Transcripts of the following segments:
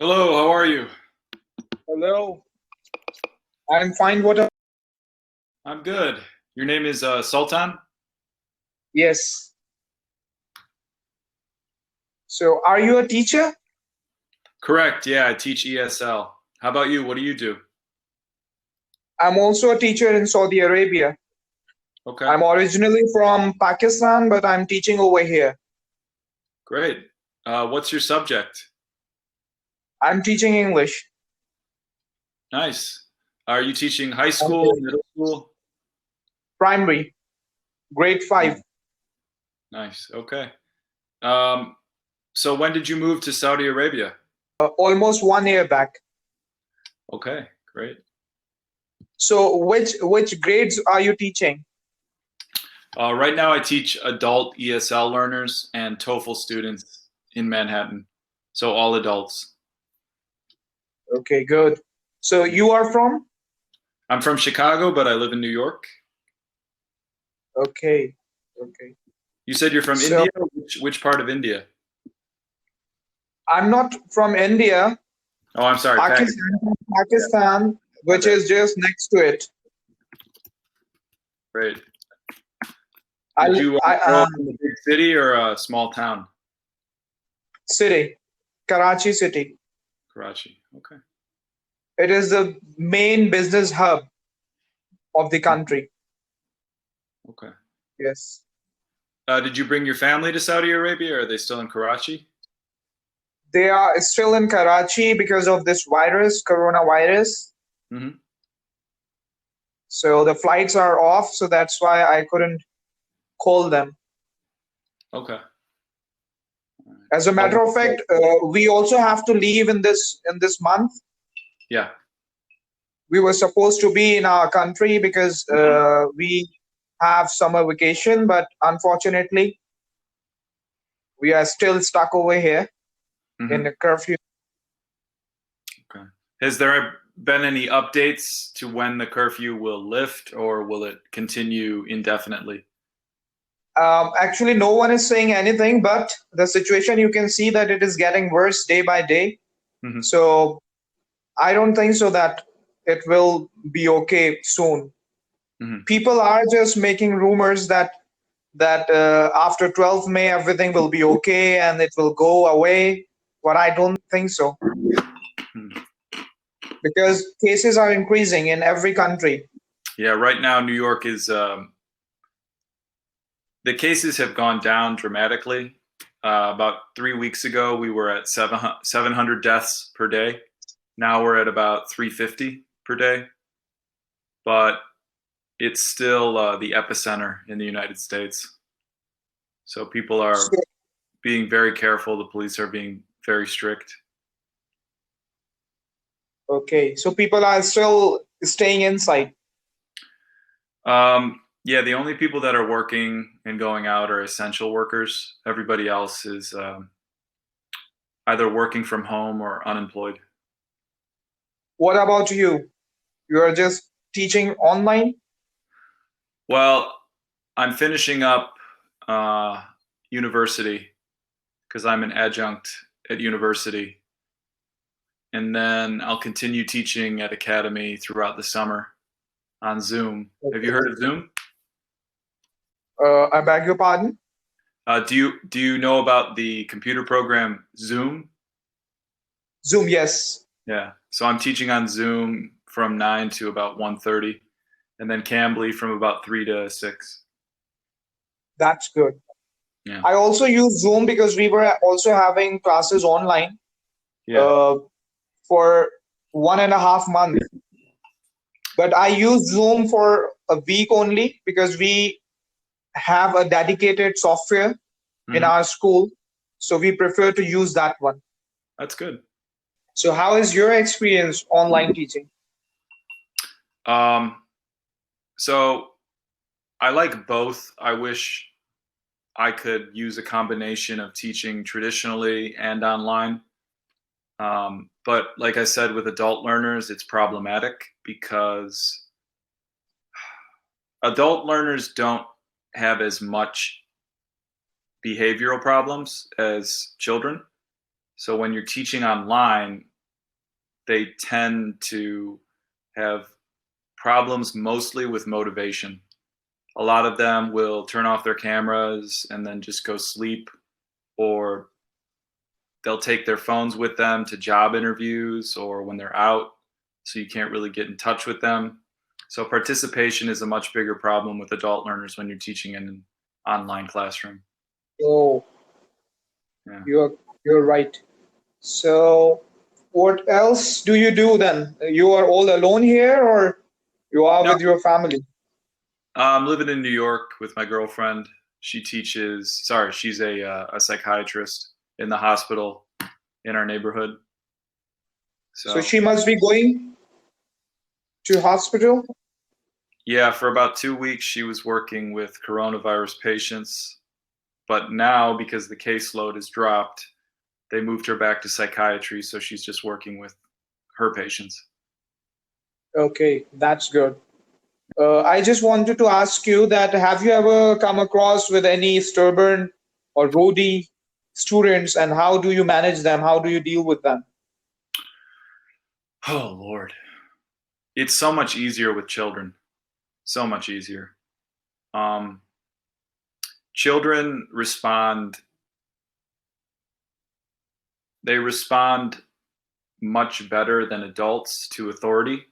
Hello, how are you? Hello, I'm fine. I'm good. Your name is Sultan? Yes. So, are you a teacher? Correct. Yeah, I teach ESL. How about you? What do you do? I'm also a teacher in Saudi Arabia. Okay, I'm originally from Pakistan, but I'm teaching over here. great. What's your subject? I'm teaching English. Nice. Are you teaching high school, Okay. middle school? Primary, grade Hmm, 5. nice. Okay. Um, so when did you move to Saudi Arabia? Almost 1 year back. Okay, great. So, which grades are you teaching? Right now I teach adult ESL learners and TOEFL students in Manhattan. So all adults. Okay, good. So, you are from? I'm from Chicago, but I live in New York. Okay, okay. You said you're from So, India? Which part of India? I'm not from India, Oh, I'm sorry, Pakistan. Yeah, Pakistan, my which bad. is just next to it. Great. I, Did you I, grow up in a big city or a small town? City, Karachi city. Karachi. Okay. It is the main business hub of the Mhm. country. Okay. Yes. Did you bring your family to Saudi Arabia, or are they still in Karachi? They are still in Karachi because of this virus, coronavirus. Hmm. So the flights are off, so that's why I couldn't call them. Okay. All right. As a Well, matter of fact, we also have to leave in this month. yeah. We were supposed to be in our country because we have summer vacation, but unfortunately, we are still stuck over here in Hmm. a curfew. Okay. Has there been any updates to when the curfew will lift, or will it continue indefinitely? Actually, no one is saying anything, but the situation you can see that it is getting worse day by day. Hmm. So I don't think so that it will be okay soon. Hmm. People are just making rumors that after 12th May everything will be okay and it will go away. But I don't think so because cases are increasing in every country. Yeah. Right now, New York is the cases have gone down dramatically. About 3 weeks ago, we were at 700 deaths per day. Now we're at about 350 per day, but it's still the epicenter in the United States. So people So are being very careful. The police are being very strict. okay, so people are still staying inside. Yeah, the only people that are working and going out are essential workers. Everybody else is either working from home or unemployed. What about you? You are just teaching online? Well, I'm finishing up uh, university because I'm an adjunct at university, and then I'll continue teaching at academy throughout the summer on Zoom. Have you Okay. heard of Zoom? I beg your pardon? Do you know about the computer program Zoom? Zoom, yes. Yeah. So I'm teaching on Zoom from 9 to about 1:30, and then Cambly from about 3 to 6. That's good. Yeah. I also use Zoom because we were also having classes online Yeah. uh, for 1.5 months. But I use Zoom for a week only because we have a dedicated software in Hmm. our school. So we prefer to use that one. That's good. So, how is your experience online teaching? Um, so I like both. I wish I could use a combination of teaching traditionally and online. But like I said, with adult learners, it's problematic because adult learners don't have as much behavioral problems as children. So when you're teaching online, they tend to have problems mostly with motivation. A lot of them will turn off their cameras and then just go sleep, or they'll take their phones with them to job interviews or when they're out, so you can't really get in touch with them. So participation is a much bigger problem with adult learners when you're teaching in an online classroom. Oh, Yeah. you're right. So, what else do you do then? You are all alone here, or you are No, with your family? I'm living in New York with my girlfriend. She's a psychiatrist in the hospital in our neighborhood. So So she must be going to hospital. yeah, for about 2 weeks she was working with coronavirus patients, but now because the caseload has dropped, they moved her back to psychiatry, so she's just working with her patients. Okay, that's good. I just wanted to ask you that have you ever come across with any stubborn or roadie students, and how do you manage them? How do you deal with them? Oh Lord. It's so much easier with children. So much easier. Um, Children respond, they respond much better than adults to authority.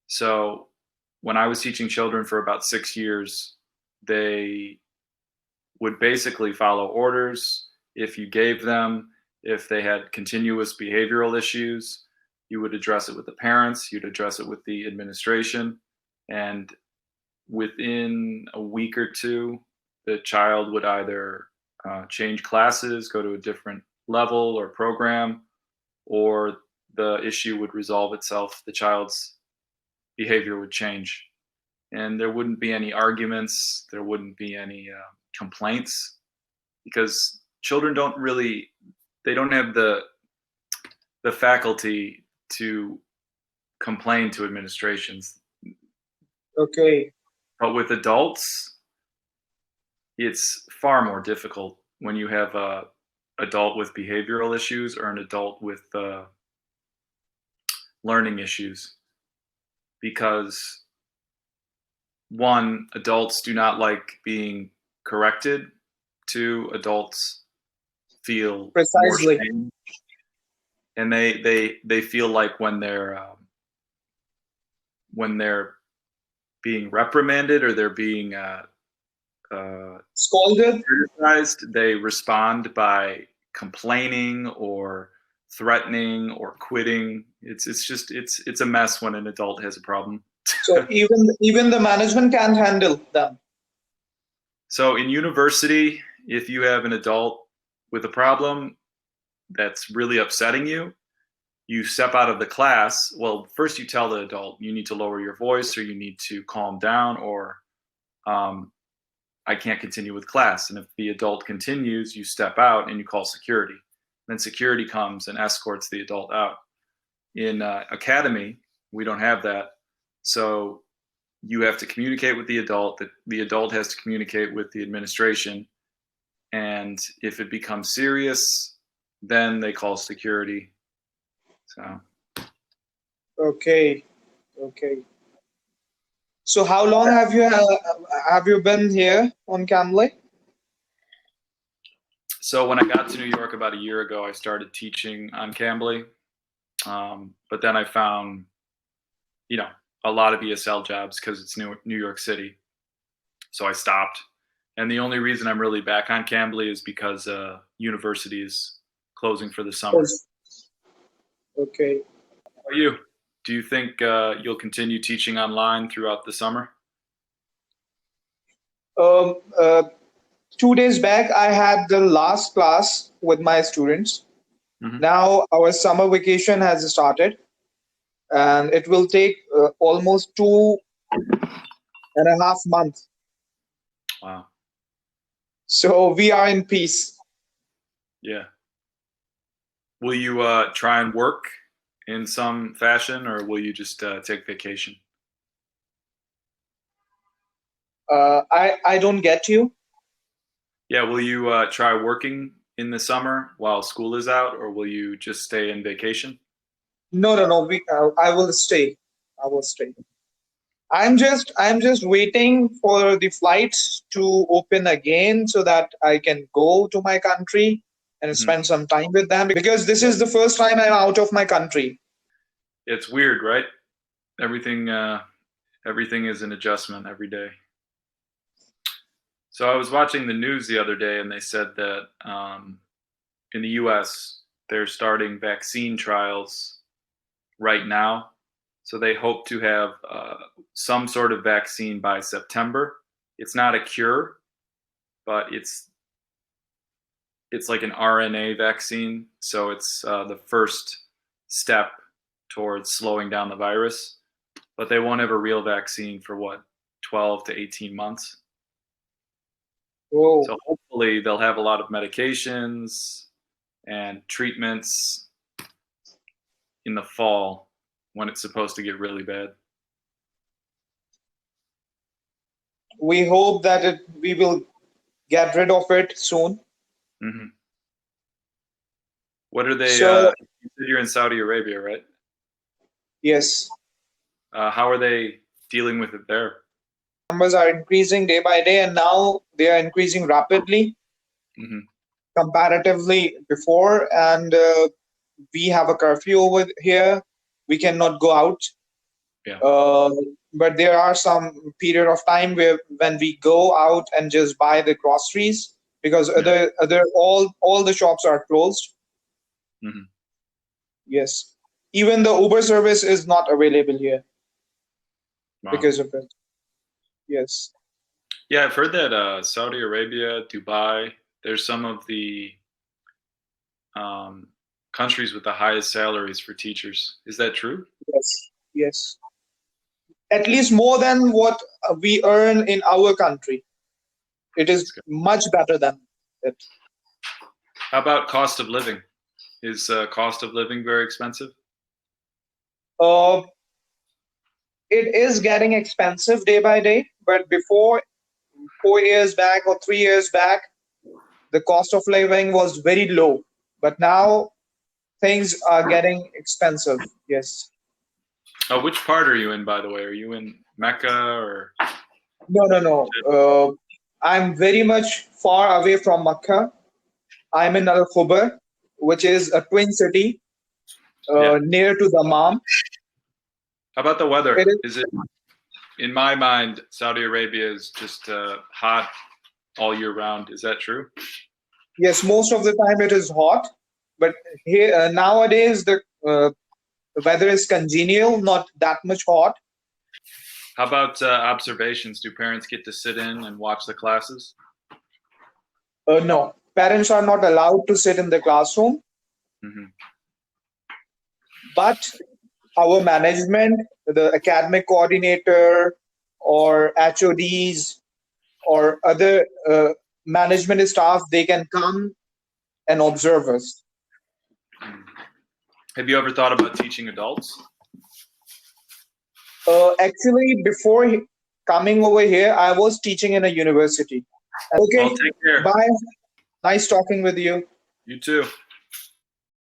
So when I was teaching children for about 6 years, they would basically follow orders. If you gave them, if they had continuous behavioral issues, you would address it with the parents, you'd address it with the administration, and within a week or two, the child would either change classes, go to a different level or program, or the issue would resolve itself. The child's behavior would change, and there wouldn't be any arguments. There wouldn't be any complaints, because children they don't have the faculty to complain to administrations. Okay, But with adults, it's far more difficult when you have a adult with behavioral issues or an adult with learning issues, because one, adults do not like being corrected. Two, adults feel more precisely. shame, and they feel like when they're being reprimanded or they're being uh, Scolded. criticized, they respond by complaining or threatening or quitting. It's a mess when an adult has a problem. So even the management can't handle them. So in university, if you have an adult with a problem that's really upsetting you, you step out of the class. Well, first you tell the adult you need to lower your voice or you need to calm down, or um, I can't continue with class. And if the adult continues, you step out and you call security. Then security comes and escorts the adult out. In academy, we don't have that. So you have to communicate with the adult, that the adult has to communicate with the administration. And if it becomes serious, then they call security. So Okay, okay. So how long have you been here on Cambly? so when I got to New York about a year ago, I started teaching on Cambly. But then I found, a lot of ESL jobs because it's New York City. So I stopped. And the only reason I'm really back on Cambly is because university is closing for the summer. Yes. Okay. How about you? Do you think you'll continue teaching online throughout the summer? Um, uh, 2 days back, I had the last class with my students. Hmm. Now our summer vacation has started, and it will take almost 2.5 months. Wow. So we are in peace. Yeah. Will you try and work in some fashion, or will you just take vacation? I don't get you. Yeah. Will you try working in the summer while school is out, or will you just stay in vacation? No. I will stay. I will stay. I'm just waiting for the flights to open again so that I can go to my country and Mhm. spend some time with them because this is the first time I'm out of my country. It's weird, right? Everything everything is an adjustment every day. So I was watching the news the other day, and they said that in the U.S. they're starting vaccine trials right now. So they hope to have some sort of vaccine by September. It's not a cure, but it's like an RNA vaccine. So it's the first step towards slowing down the virus. But they won't have a real vaccine for what, 12 to 18 months. Oh, So hopefully they'll have a lot of medications and treatments in the fall when it's supposed to get really bad. we hope that we will get rid of it soon. Hmm. What are they? So You said you're in Saudi Arabia, right? yes, How are they dealing with it there? numbers are increasing day by day, and now they are increasing rapidly Hmm. comparatively before. And we have a curfew over here. We cannot go out. Yeah. Uh, but there are some period of time where when we go out and just buy the groceries because Yeah. other all the shops are closed. Hmm. Yes, even the Uber service is not available here Wow. because of it. Yes, Yeah, I've heard that Saudi Arabia, Dubai, there's some of the um, countries with the highest salaries for teachers. Is that true? yes. At least more than what we earn in our country. It is That's good. much better than it. How about cost of living? Is cost of living very expensive? Uh, it is getting expensive day by day, but before 4 years back or 3 years back, the cost of living was very low. But now things are getting expensive. Yes. Which part are you in, by the way? Are you in Mecca or? No. I'm very much far away from Makkah. I'm in Al Khubar, which is a twin city Yeah. near to Dammam. How about the weather? It is Is it, in my mind, Saudi Arabia is just hot all year round. Is that true? yes, most of the time it is hot, but here nowadays the weather is congenial, not that much hot. How about observations? Do parents get to sit in and watch the classes? No, parents are not allowed to sit in the classroom, Hmm. but our management, the academic coordinator, or HODs, or other management staff, they can come and observe us. Have you ever thought about teaching adults? Actually, before coming over here, I was teaching in a university. Well, Okay, take care. bye. Nice talking with you. You too.